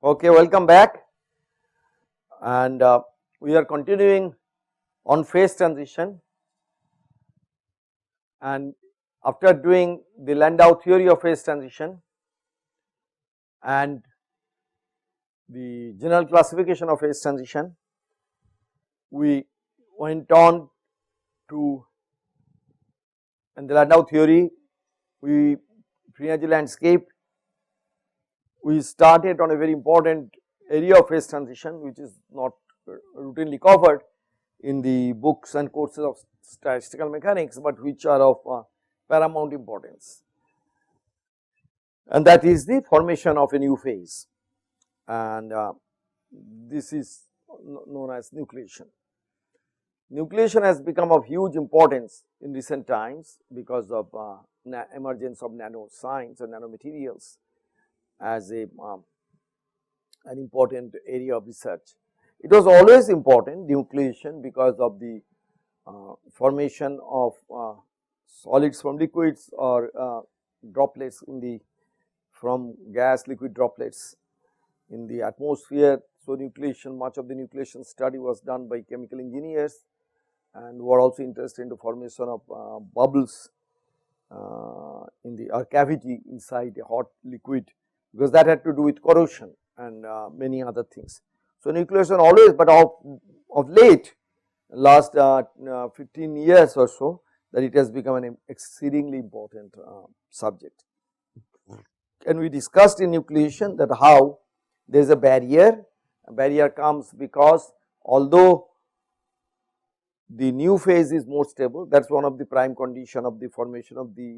Okay, welcome back, and we are continuing on phase transition, and after doing the Landau theory of phase transition and the general classification of phase transition, we went on to, in the Landau theory, we free energy landscape, we started on a very important area of phase transition which is not routinely covered in the books and courses of statistical mechanics, but which are of paramount importance, and that is the formation of a new phase, and this is known as nucleation. Nucleation has become of huge importance in recent times because of emergence of nanoscience and nanomaterials as an important area of research. It was always important, nucleation, because of the formation of solids from liquids or droplets in the from gas liquid droplets in the atmosphere. So, nucleation, much of the nucleation study was done by chemical engineers and were also interested in the formation of bubbles in the cavity inside a hot liquid, because that had to do with corrosion and many other things. So, nucleation always, but of late last 15 years or so, that it has become an exceedingly important subject. And we discussed in nucleation that how there is a barrier comes because although the new phase is more stable, that is one of the prime condition of the formation of the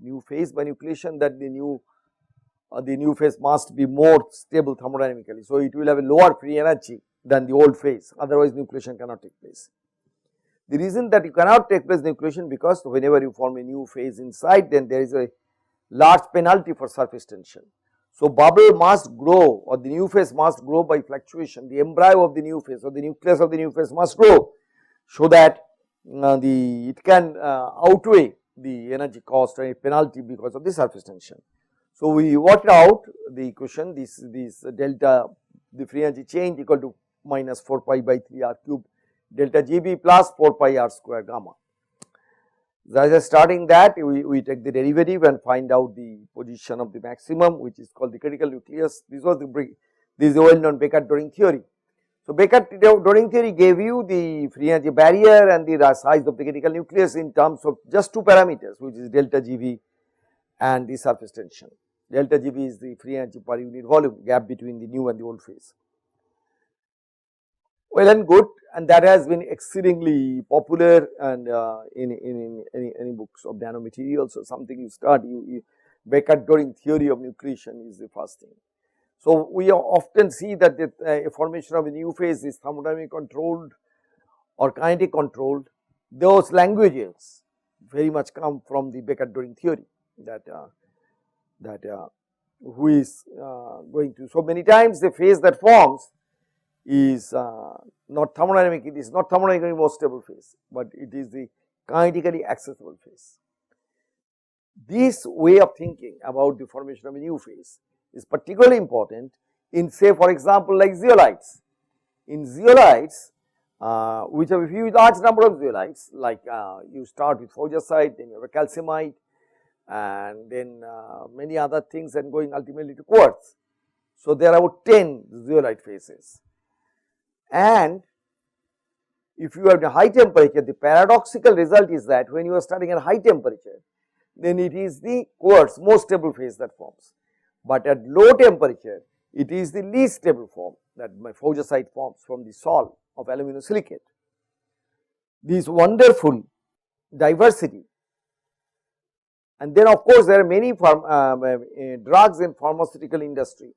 new phase by nucleation, that the new phase must be more stable thermodynamically. So, it will have a lower free energy than the old phase, otherwise nucleation cannot take place. The reason that you cannot take place nucleation, because whenever you form a new phase inside, then there is a large penalty for surface tension. So, bubble must grow, or the new phase must grow by fluctuation, the embryo of the new phase or the nucleus of the new phase must grow, so that it can outweigh the energy cost or a penalty because of the surface tension. So, we worked out the equation, this delta, the free energy change equal to minus 4 pi by 3 r cube delta Gb plus 4 pi r square gamma. As starting that, we take the derivative and find out the position of the maximum, which is called the critical nucleus. This was this is the well known Becker-Doring theory. So, Becker-Doring theory gave you the free energy barrier and the size of the critical nucleus in terms of just two parameters, which is delta Gb and the surface tension. Delta Gb is the free energy per unit volume, gap between the new and the old phase. Well and good, and that has been exceedingly popular, and in any books of nanomaterials or something you start, Becker-Doring theory of nucleation is the first thing. So, we often see that the formation of a new phase is thermodynamically controlled or kinetic controlled. Those languages very much come from the Becker-Doring theory, that who is going to. So, many times the phase that forms is not thermodynamic, it is not thermodynamically most stable phase, but it is the kinetically accessible phase. This way of thinking about the formation of a new phase is particularly important in, say, for example, like zeolites. In zeolites, which have a huge large number of zeolites, like you start with faugasite, then you have a calcimite, and then many other things, and going ultimately to quartz. So, there are about 10 zeolite phases, and if you have a high temperature, the paradoxical result is that when you are starting at high temperature, then it is the quartz most stable phase that forms, but at low temperature it is the least stable form that my faugasite forms from the sol of aluminosilicate. This wonderful diversity, and then of course there are many drugs in pharmaceutical industry,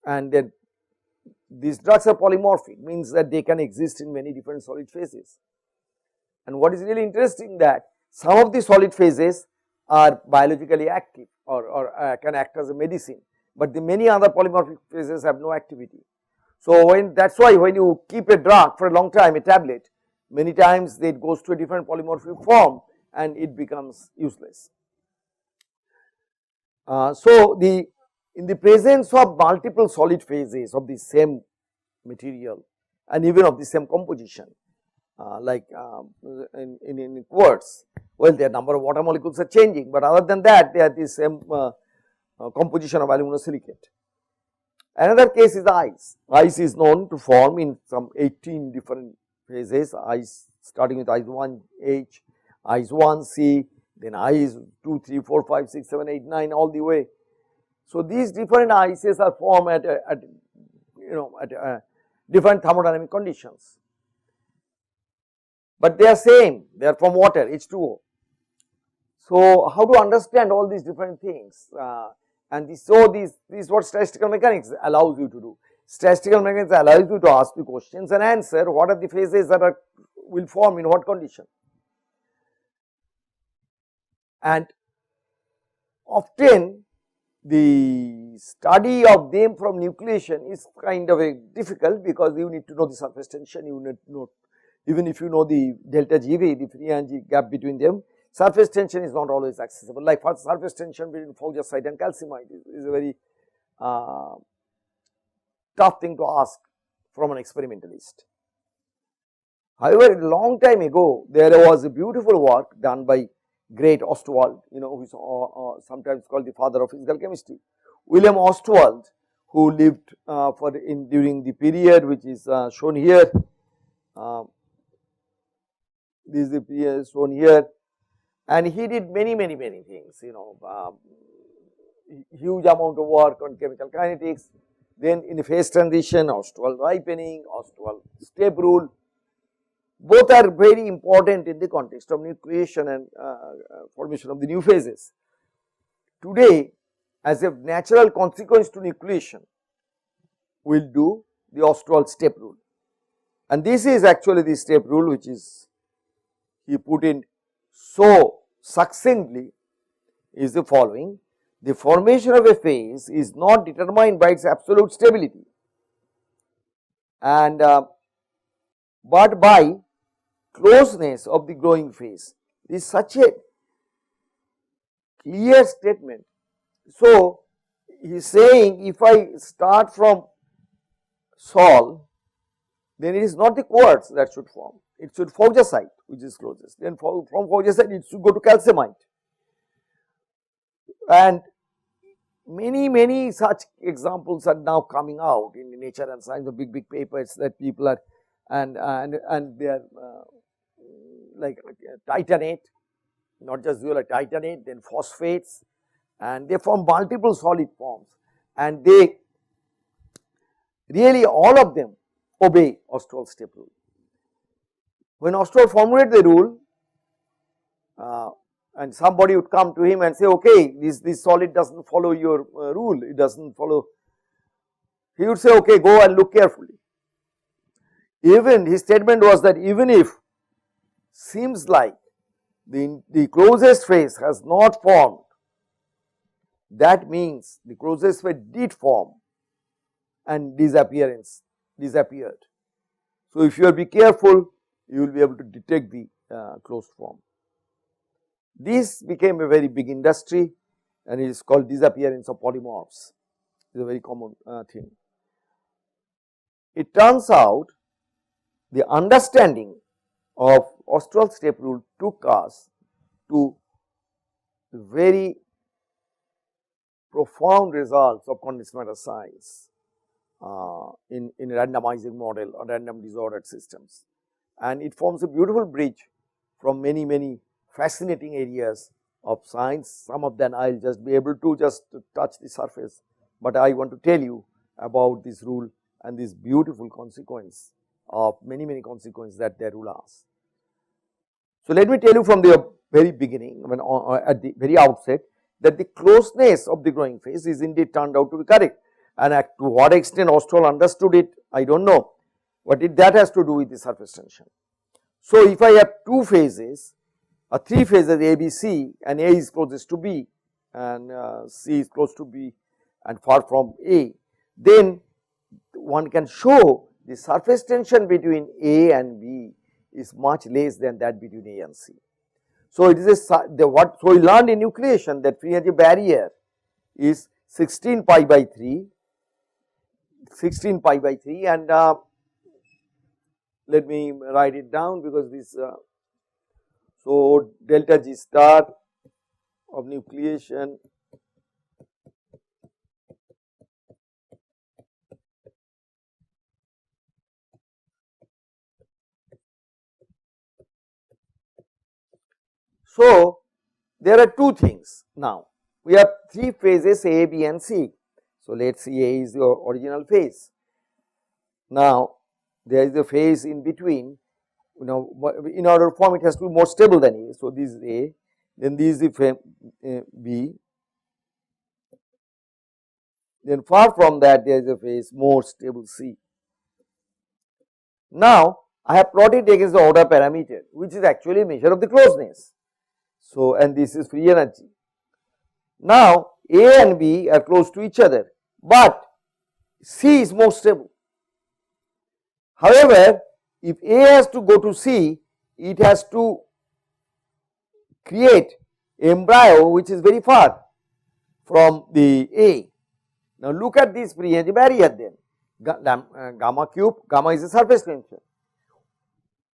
and then these drugs are polymorphic, means that they can exist in many different solid phases. And what is really interesting, that some of the solid phases are biologically active or can act as a medicine, but the many other polymorphic phases have no activity. So, that is why when you keep a drug for a long time, a tablet, many times it goes to a different polymorphic form and it becomes useless. So, the in the presence of multiple solid phases of the same material and even of the same composition, like in quartz, well, their number of water molecules are changing, but other than that they are the same composition of aluminosilicate. Another case is ice. Ice is known to form in some 18 different phases, ice starting with ice 1H, ice 1C, then ice 2, 3, 4, 5, 6, 7, 8, 9 all the way. So, these different ices are formed at different thermodynamic conditions, but they are same, they are from water, H2O. So, how to understand all these different things, and this is what statistical mechanics allows you to do. Statistical mechanics allows you to ask the questions and answer what are the phases that will form in what condition. And often the study of them from nucleation is kind of difficult, because you need to know the surface tension, you need to know, even if you know the delta GV, the free energy gap between them, surface tension is not always accessible. Like for surface tension between forgesite and calcimite is a very tough thing to ask from an experimentalist. However, a long time ago there was a beautiful work done by great Ostwald, who is sometimes called the father of physical chemistry, William Ostwald, who lived during the period which is shown here. This is the period shown here, and he did many things, huge amount of work on chemical kinetics. Then in the phase transition, Ostwald ripening, Ostwald step rule, both are very important in the context of nucleation and formation of the new phases. Today, as a natural consequence to nucleation, we will do the Ostwald step rule, and this is actually the step rule which is he put in so succinctly is the following: the formation of a phase is not determined by its absolute stability, and but by closeness of the growing phase. This is such a clear statement. So, he is saying if I start from Sol, then it is not the quartz that should form, it should forgesite which is closest, then from forgesite it should go to calcimite, and many such examples are now coming out in the Nature and Science, of big papers that people are and they are like titanate, not just like titanate, then phosphates, and they form multiple solid forms, and they really all of them obey Ostwald step rule. When Ostwald formulated the rule, and somebody would come to him and say, okay, this solid does not follow your rule, it does not follow, he would say, okay, go and look carefully. Even his statement was that even if seems like the closest phase has not formed, that means the closest phase did form and disappeared. So, if you will be careful, you will be able to detect the closed form. This became a very big industry, and it is called disappearance of polymorphs. It is a very common thing. It turns out the understanding of Ostwald step rule took us to very profound results of condensed matter science in randomizing model or random disordered systems, and it forms a beautiful bridge from many fascinating areas of science. Some of them I will just be able to just touch the surface, but I want to tell you about this rule and this beautiful consequence of many consequences that their rule has. So, let me tell you from the very beginning, when at the very outset, that the closeness of the growing phase is indeed turned out to be correct, and to what extent Ostwald understood it, I do not know, but that has to do with the surface tension. So, if I have two phases, three phases A, B, C, and A is closest to B and C is close to B and far from A, then one can show the surface tension between A and B is much less than that between A and C. So, it is so we learned in nucleation that free energy barrier is 16 pi by 3, 16 pi by 3, and let me write it down because this, so delta G star of nucleation so there are two things now. We have three phases A, B and C. So let us see A is your original phase. Now there is a phase in between, you know, in order to form it has to be more stable than A. So this is A, then this is the frame B, then far from that there is a phase more stable C. Now I have plotted against the order parameter, which is actually a measure of the closeness. So and this is free energy. Now A and B are close to each other, but C is more stable. However, if A has to go to C, it has to create embryo which is very far from the A. Now look at this free energy barrier then, gamma cube, gamma is a surface tension.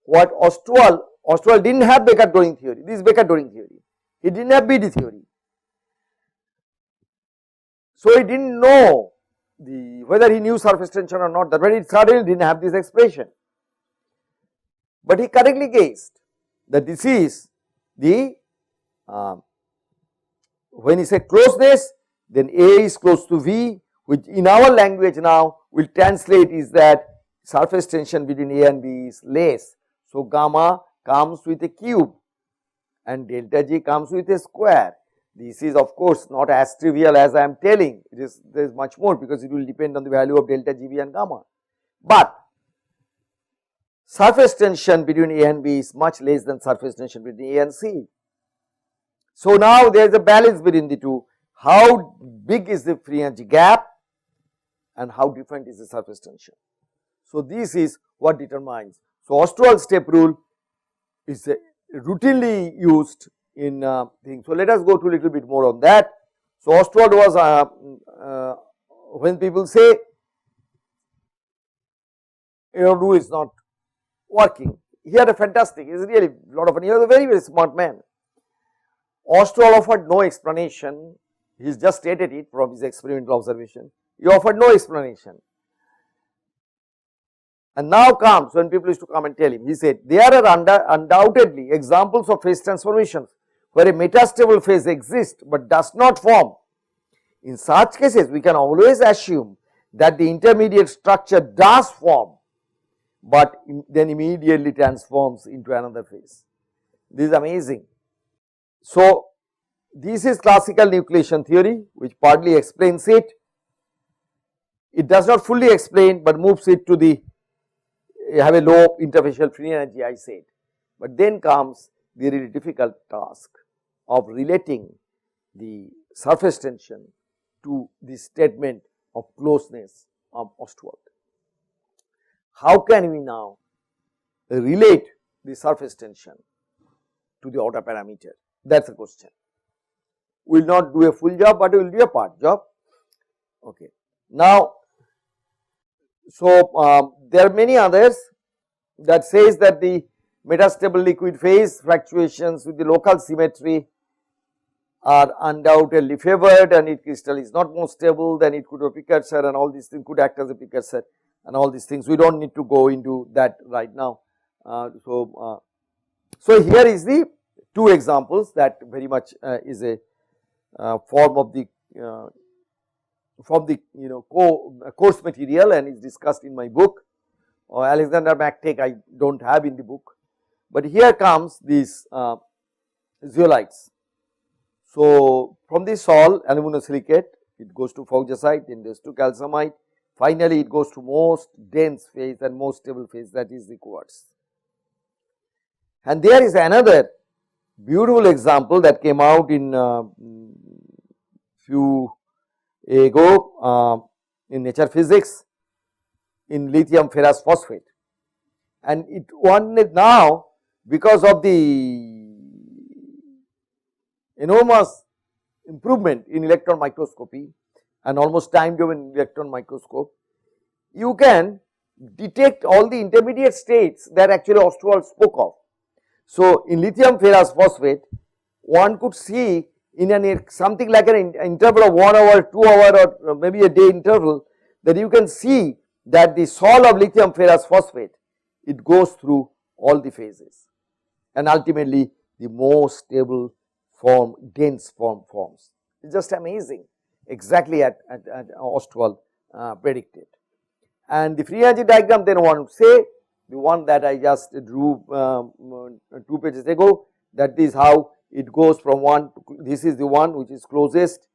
What Ostwald did not have Becker-Doring theory, this is Becker-Doring theory, he did not have BD theory. So he did not know whether he knew surface tension or not, that he certainly did not have this expression. But he correctly guessed that this is the, when he said closeness, then A is close to V, which in our language now will translate is that surface tension between A and B is less. So gamma comes with a cube and delta G comes with a square. This is of course not as trivial as I am telling, it is, there is much more because it will depend on the value of delta Gv and gamma. But surface tension between A and B is much less than surface tension between A and C. So now there is a balance between the two. How big is the free energy gap and how different is the surface tension. So this is what determines. So Ostwald's step rule is routinely used in things. So let us go to a little bit more on that. So Ostwald was when people say your rule is not working, he had a fantastic, he is really a lot of fun, he was a very smart man. Ostwald offered no explanation, he has just stated it from his experimental observation, he offered no explanation. And now comes when people used to come and tell him, he said, there are undoubtedly examples of phase transformations where a metastable phase exists but does not form. In such cases, we can always assume that the intermediate structure does form, but then immediately transforms into another phase. This is amazing. So this is classical nucleation theory, which partly explains it. It does not fully explain, but moves it to the have a low interfacial free energy, I said. But then comes the really difficult task of relating the surface tension to the statement of closeness of Ostwald. How can we now relate the surface tension to the order parameter? That is the question. We will not do a full job, but we will do a part job. Okay. Now, so there are many others that says that the metastable liquid phase fluctuations with the local symmetry are undoubtedly favored, and if crystal is not more stable, then it could be a precursor, and all these things could act as a precursor and all these things. We do not need to go into that right now. So here is the two examples that very much is a form of the course material and is discussed in my book. Alexander McTagg I do not have in the book, but here comes these zeolites. So from the sol aluminosilicate it goes to faugasite, then goes to calcimite, finally it goes to most dense phase and most stable phase, that is the quartz. And there is another beautiful example that came out in few ago in Nature Physics in lithium ferrous phosphate, and it one now because of the enormous improvement in electron microscopy, and almost time domain electron microscope, you can detect all the intermediate states that actually Ostwald spoke of. So, in lithium ferrous phosphate, one could see in an something like an interval of 1 hour, 2 hour, or maybe a day interval, that you can see that the sol of lithium ferrous phosphate, it goes through all the phases, and ultimately the most stable form, dense form forms. It is just amazing, exactly at Ostwald predicted. And the free energy diagram, then one would say, the one that I just drew 2 pages ago, that is how it goes from one to, this is the one which is closest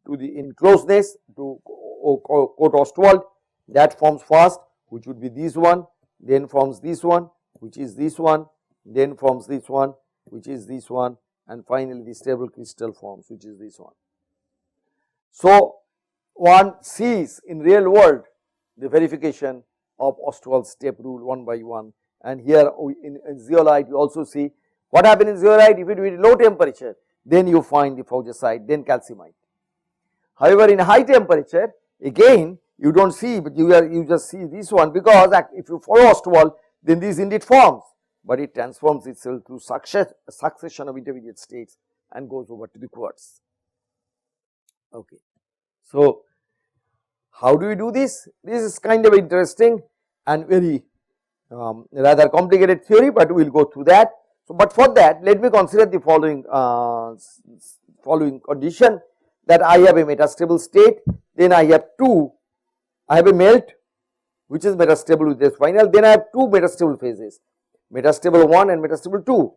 to the in closeness to quote Ostwald, that forms first, which would be this one, then forms this one, which is this one, then forms this one, which is this one, and finally the stable crystal forms, which is this one. So, one sees in real world the verification of Ostwald's step rule one by one, and here in zeolite you also see what happens in zeolite. If it is low temperature, then you find the faugasite, then calcimite. However, in high temperature, again you do not see, but you just see this one, because if you follow Ostwald, then this indeed forms, but it transforms itself through succession of intermediate states and goes over to the quartz. Okay. So, how do we do this? This is kind of interesting and very rather complicated theory, but we will go through that. So, but for that, let me consider the following condition, that I have a metastable state, then I have I have a melt which is metastable with this final, then I have 2 metastable phases, metastable 1 and metastable 2,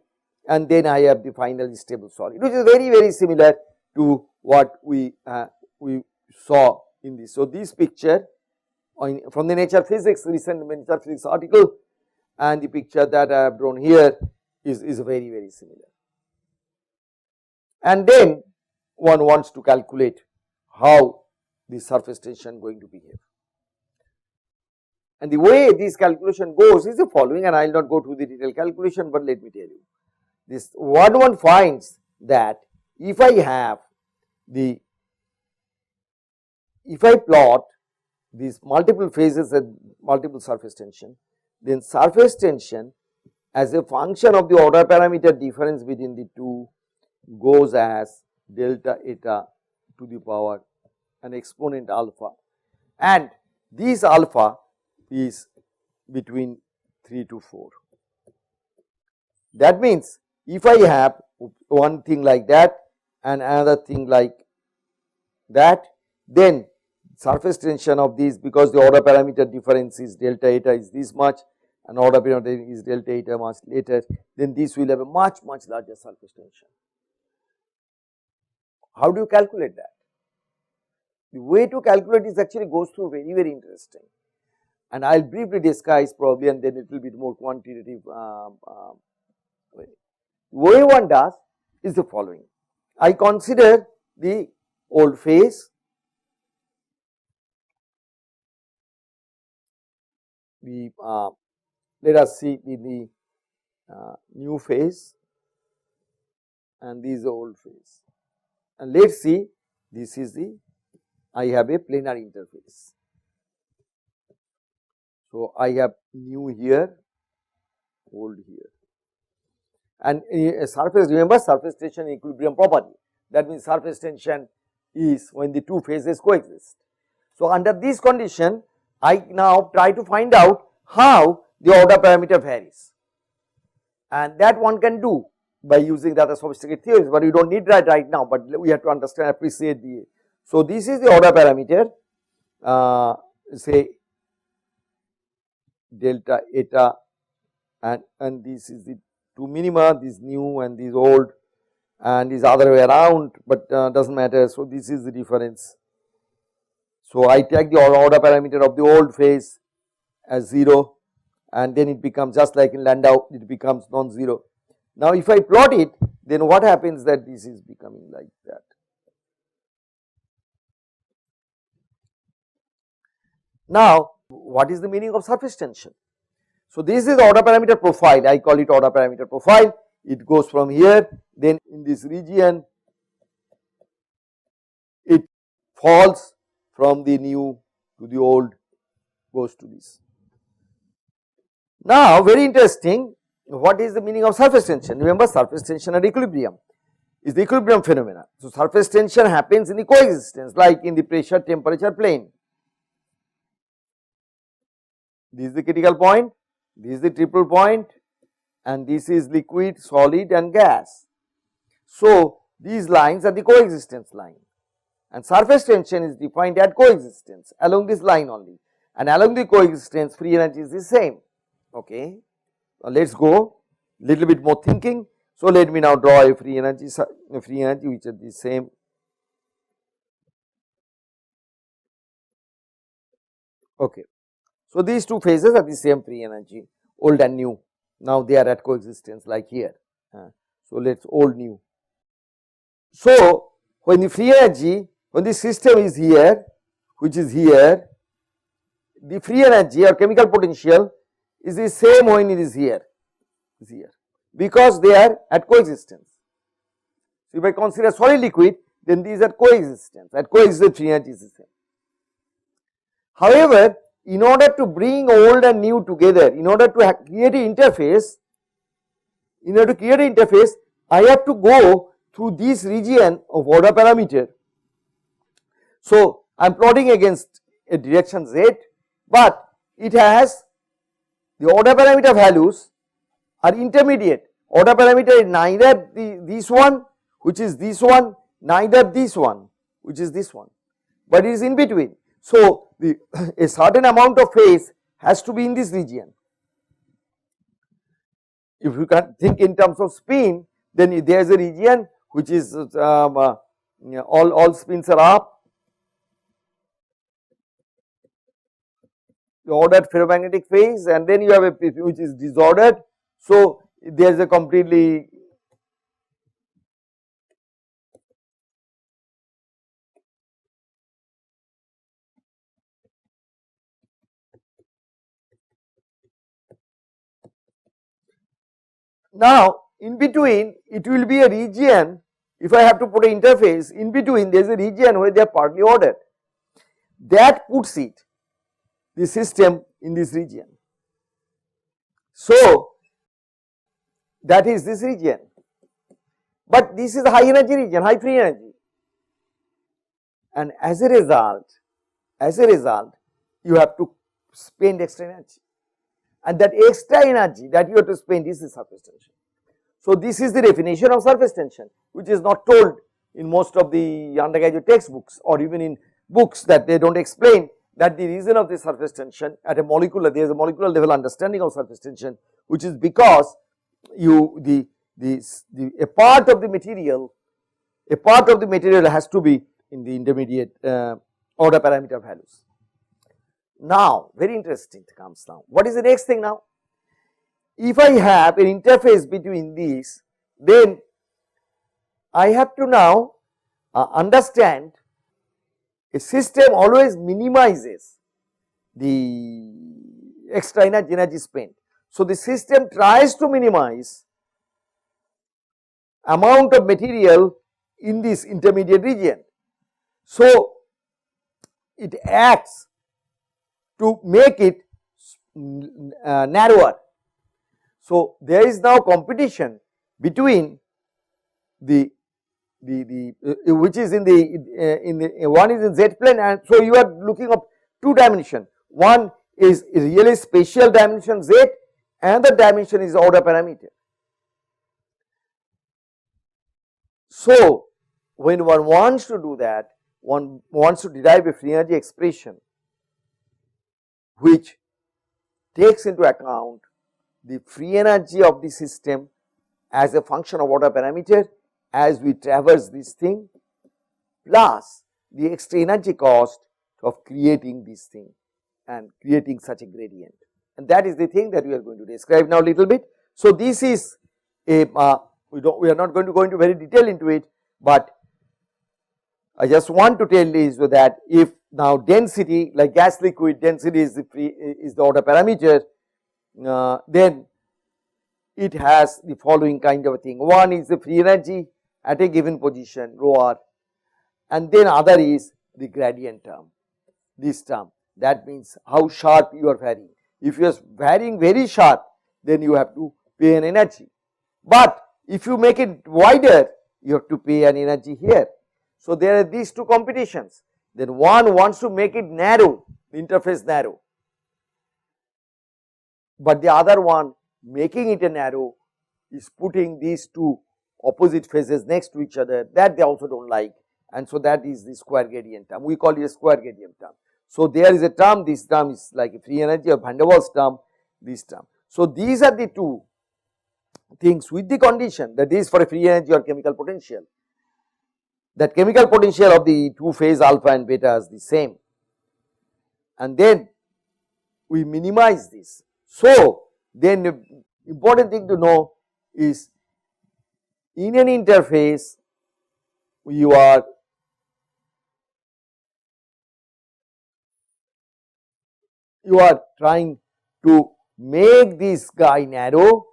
and then I have the finally stable solid, which is very similar to what we saw in this. So, this picture from the Nature Physics, recent Nature Physics article, and the picture that I have drawn here is very similar. And then one wants to calculate how the surface tension going to behave. And the way this calculation goes is the following, and I will not go through the detailed calculation, but let me tell you. This one finds that if I plot these multiple phases and multiple surface tension, then surface tension as a function of the order parameter difference between the two goes as delta eta to the power an exponent alpha, and this alpha is between 3 to 4. That means, if I have one thing like that and another thing like that, then surface tension of these, because the order parameter difference is delta eta is this much and order parameter is delta eta much later, then this will have a much larger surface tension. How do you calculate that? The way to calculate this actually goes through very interesting, and I will briefly discuss probably, and then it will be more quantitative way. The way one does is the following. I consider the old phase, let us see the new phase, and this is the old phase, and let us see, this is I have a planar interface. So, I have new here, old here, and a surface, remember surface tension equilibrium property, that means surface tension is when the two phases coexist. So, under this condition, I now try to find out how the order parameter varies, and that one can do by using the other sophisticated theories, but you do not need that right now, but we have to understand, appreciate the. So, this is the order parameter, say delta eta, and this is the two minima, this new and this old, and this other way around, but does not matter. So, this is the difference. So, I take the order parameter of the old phase as 0, and then it becomes just like in Landau, it becomes non-zero. Now, if I plot it, then what happens, that this is becoming like that. Now, what is the meaning of surface tension? So, this is order parameter profile, I call it order parameter profile. It goes from here, then in this region it falls from the new to the old, goes to this. Now very interesting, what is the meaning of surface tension? Remember, surface tension at equilibrium is the equilibrium phenomena. So surface tension happens in the coexistence, like in the pressure temperature plane. This is the critical point, this is the triple point, and this is liquid, solid and gas. So these lines are the coexistence line, and surface tension is defined at coexistence along this line only, and along the coexistence free energy is the same. Okay, let us go little bit more thinking. So let me now draw a free energy which is the same. Okay, so these two phases are the same free energy, old and new. Now they are at coexistence, like here. So let us old new. So when the free energy, when the system is here, which is here, the free energy or chemical potential is the same when it is here, because they are at coexistence. So if I consider solid liquid, then these are coexistence, at coexistence free energy is the same. However, in order to bring old and new together, in order to create an interface, I have to go through this region of order parameter. So I am plotting against a direction z, but it has the order parameter values are intermediate. Order parameter is neither this one, which is this one, neither this one, which is this one, but it is in between. So a certain amount of phase has to be in this region. If you can think in terms of spin, then there is a region which is all spins are up, the ordered ferromagnetic phase, and then you have a which is disordered. So there is a completely now in between it will be a region. If I have to put an interface in between, there is a region where they are partly ordered, that puts it the system in this region. So that is this region, but this is the high energy region, high free energy, and as a result you have to spend extra energy, and that extra energy that you have to spend is the surface tension. So this is the definition of surface tension, which is not told in most of the undergraduate textbooks, or even in books, that they do not explain that the reason of the surface tension at a molecular, there is a molecular level understanding of surface tension, which is because a part of the material has to be in the intermediate order parameter values. Now very interesting comes now. What is the next thing now? If I have an interface between these, then I have to now understand a system always minimizes the extra energy spent. So the system tries to minimize amount of material in this intermediate region. So it acts to make it narrower. So there is now competition between the which is in the one is in z plane, and so you are looking up two dimension. One is really spatial dimension z, another dimension is order parameter. So when one wants to do that, one wants to derive a free energy expression which takes into account the free energy of the system as a function of order parameter as we traverse this thing, plus the extra energy cost of creating this thing and creating such a gradient, and that is the thing that we are going to describe now a little bit. So this is a we are not going to go into very detail into it, but I just want to tell is that if now density, like gas liquid density is the order parameter, then it has the following kind of a thing. One is the free energy at a given position rho r, and then other is the gradient term, this term. That means how sharp you are varying. If you are varying very sharp, then you have to pay an energy. But if you make it wider, you have to pay an energy here. So there are these two competitions. Then one wants to make it narrow, the interface narrow, but the other one making it a narrow is putting these two opposite phases next to each other, that they also don't like, and so that is the square gradient term. We call it a square gradient term. So there is a term, this term is like a free energy of Van der Waals term, this term. So these are the two things with the condition that is for a free energy or chemical potential, that chemical potential of the two phase alpha and beta is the same, and then we minimize this. So then the important thing to know is in an interface you are trying to make this guy narrow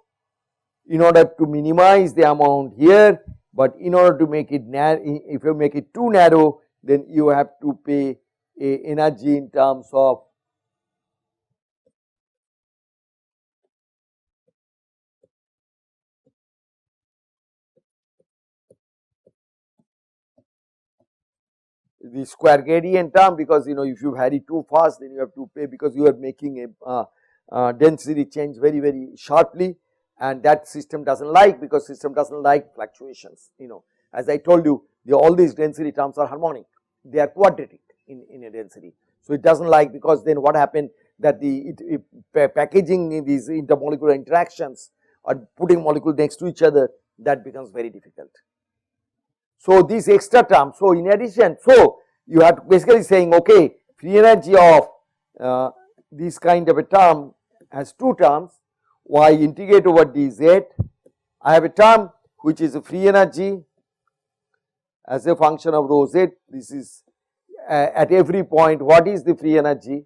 in order to minimize the amount here, but in order to make it narrow, if you make it too narrow, then you have to pay a energy in terms of the square gradient term, because if you vary too fast, then you have to pay, because you are making a density change very very sharply, and that system doesn't like, because system doesn't like fluctuations. As I told you, all these density terms are harmonic, they are quadratic in a density. So it doesn't like, because then what happened, that packaging these intermolecular interactions or putting molecules next to each other, that becomes very difficult. So this extra term, so in addition, so you have to basically saying, okay, free energy of this kind of a term has two terms, y integrate over dz. I have a term which is a free energy as a function of rho z. This is at every point, what is the free energy?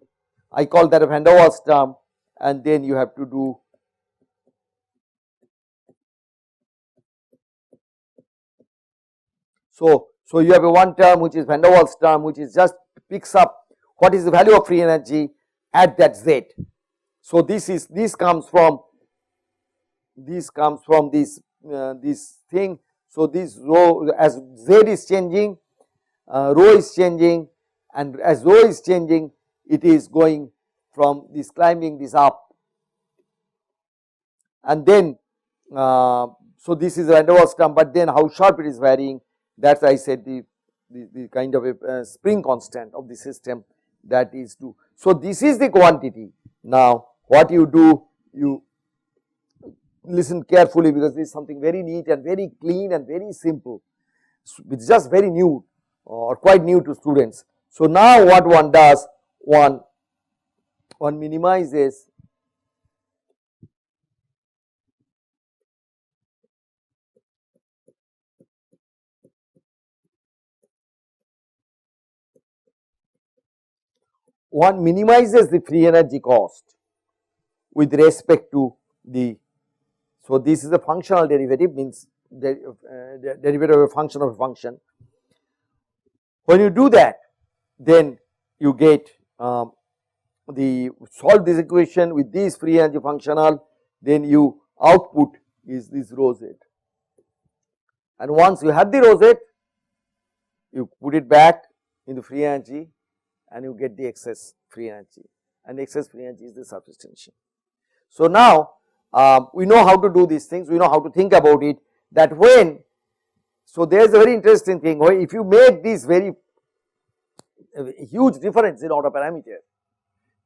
I call that a Van der Waals term, and then you have to do so you have a one term which is Van der Waals term, which is just picks up what is the value of free energy at that z. So this comes from this thing. So this rho, as z is changing, rho is changing, and as rho is changing, it is going from this, climbing this up, and then so this is a Van der Waals term, but then how sharp it is varying, that's I said the kind of a spring constant of the system, that is 2. So this is the quantity. Now what you do, you listen carefully, because this is something very neat and very clean and very simple. It's just very new or quite new to students. So now what one does, one minimizes the free energy cost with respect to the, so this is a functional derivative, means derivative of a function of a function. When you do that, then you get solve this equation with this free energy functional, then you output is this rho z, and once you have the rho z, you put it back in the free energy and you get the excess free energy, and excess free energy is the surface tension. So now we know how to do these things, we know how to think about it, that when, so there is a very interesting thing, if you make this very huge difference in order parameter,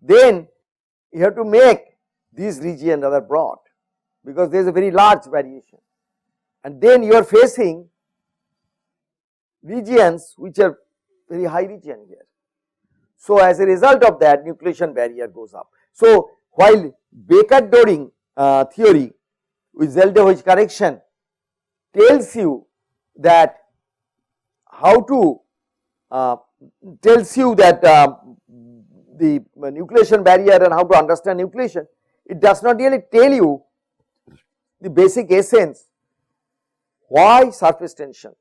then you have to make this region rather broad, because there is a very large variation, and then you are facing regions which are very high region here. So as a result of that, nucleation barrier goes up. So while Baker-Doring theory with Zeldovich correction tells you that how to the nucleation barrier and how to understand nucleation, it does not really tell you the basic essence why surface tension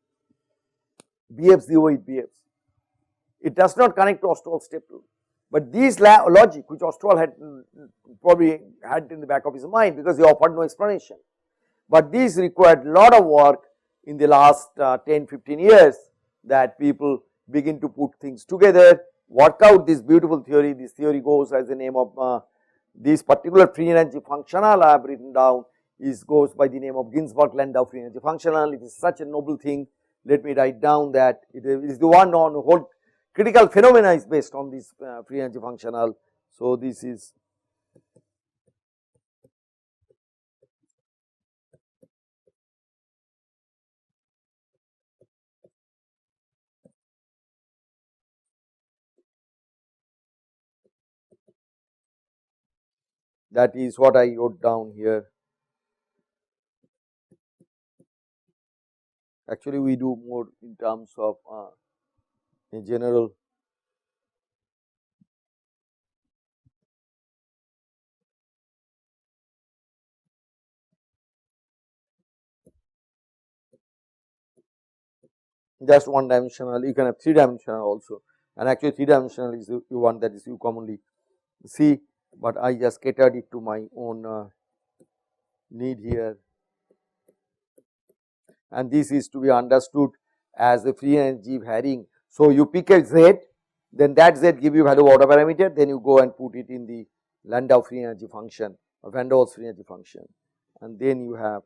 behaves the way it behaves. it does not connect to Ostwald step rule. But these logic which Ostwald had probably had in the back of his mind, because he offered no explanation. But these required lot of work in the last 10-15 years, that people begin to put things together, work out this beautiful theory. This theory goes as the name of this particular free energy functional I have written down goes by the name of Ginzburg-Landau free energy functional. It is such a noble thing. Let me write down that it is the one on whole critical phenomena is based on this free energy functional. So, this is that is what I wrote down here. Actually, we do more in terms of in general. Just one dimensional, you can have 3 dimensional also, and actually 3 dimensional is the one that is you commonly see, but I just catered it to my own need here. And this is to be understood as the free energy varying. So, you pick a z, then that z give you value of order parameter, then you go and put it in the Landau free energy function or Van der Waals free energy function, and then you have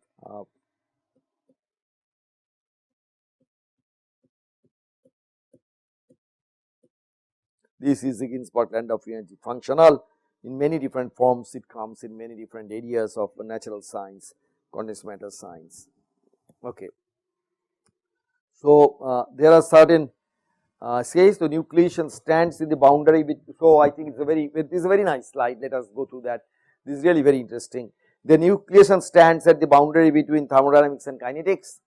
this is the Ginzburg-Landau free energy functional. In many different forms, it comes in many different areas of natural science, condensed matter science. Okay. So, there are certain says the nucleation stands in the boundary with, so I think it is a very nice slide, let us go through that. This is really very interesting. The nucleation stands at the boundary between thermodynamics and kinetics,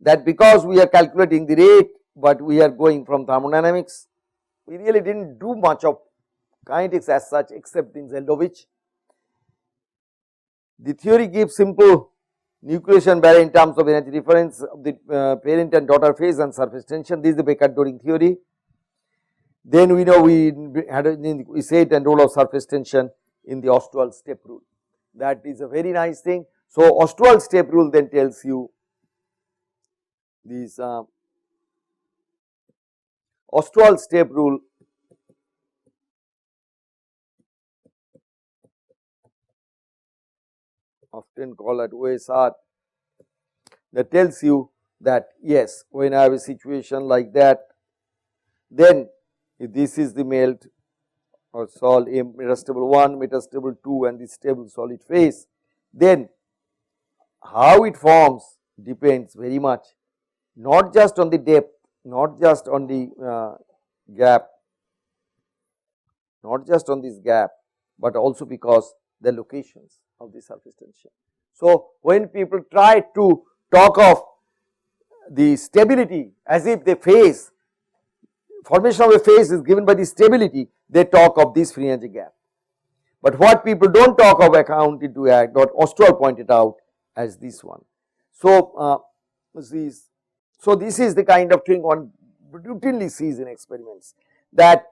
that because we are calculating the rate, but we are going from thermodynamics, we really did not do much of kinetics as such except in Zeldovich. The theory gives simple nucleation barrier in terms of energy difference of the parent and daughter phase and surface tension. This is the Becker-Doring theory. Then we know we said and role of surface tension in the Ostwald step rule. That is a very nice thing. So, Ostwald step rule then tells you these Ostwald step rule often called at OSR, that tells you that yes, when I have a situation like that, then if this is the melt or solid metastable 1, metastable 2 and the stable solid phase, then how it forms depends very much not just on the depth, not just on the gap, not just on this gap, but also because the locations of the surface tension. So, when people try to talk of the stability as if the phase, formation of a phase is given by the stability, they talk of this free energy gap. But what people do not talk of account into act, what Ostwald pointed out as this one. So, this is the kind of thing one routinely sees in experiments, that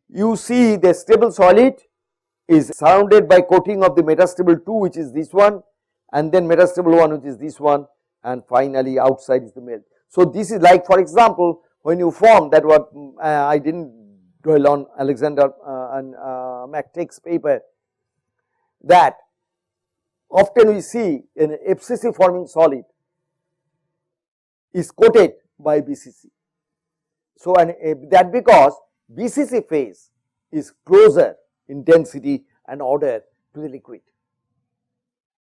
you see the stable solid is surrounded by coating of the metastable 2, which is this one, and then metastable 1, which is this one, and finally outside is the melt. So, this is like, for example, when you form that, what I did not dwell on Alexander and McTague's paper, that often we see an FCC forming solid is coated by BCC. So, and that because BCC phase is closer in density and order to the liquid.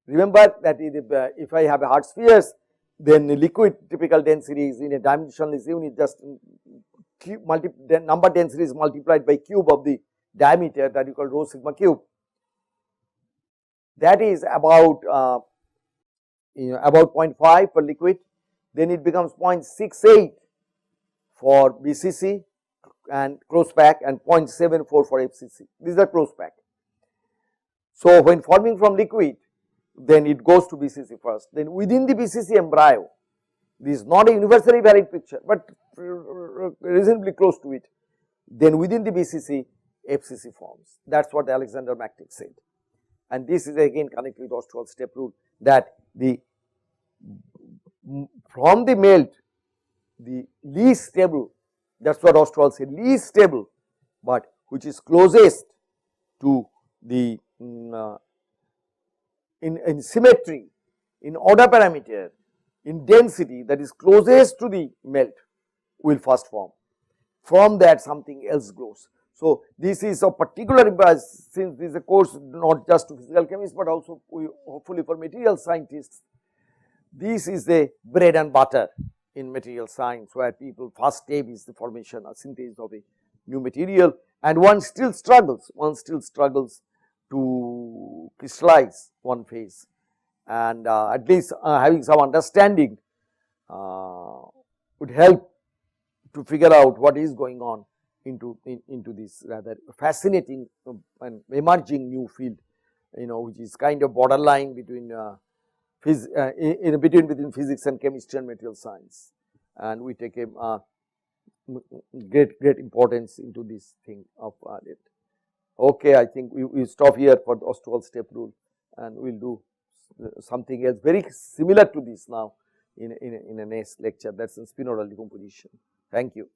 Remember that if I have a hard spheres, then the liquid typical density is in a dimensionless unit, just the number density is multiplied by cube of the diameter, that you call rho sigma cube. That is about 0.5 for liquid, then it becomes 0.68 for BCC and close pack, and 0.74 for FCC. These are close pack. So, when forming from liquid, then it goes to BCC first. Then within the BCC embryo, this is not a universally valid picture, but reasonably close to it, then within the BCC FCC forms. That is what Alexander McTighe said, and this is again connected with Ostwald's step rule, that the from the melt the least stable, that is what Ostwald said, least stable, but which is closest to the in symmetry, in order parameter, in density, that is closest to the melt will first form. From that something else grows. So, this is of particular importance, since this is a course not just to physical chemists, but also hopefully for material scientists. This is the bread and butter in material science, where people first step is the formation or synthesis of a new material, and one still struggles to crystallize one phase, and at least having some understanding would help to figure out what is going on into this rather fascinating and emerging new field, which is kind of borderline between between physics and chemistry and material science, and we take a great importance into this thing of it. Okay, I think we stop here for the Ostwald step rule, and we will do something else very similar to this now in a next lecture, that is in spinodal decomposition. Thank you.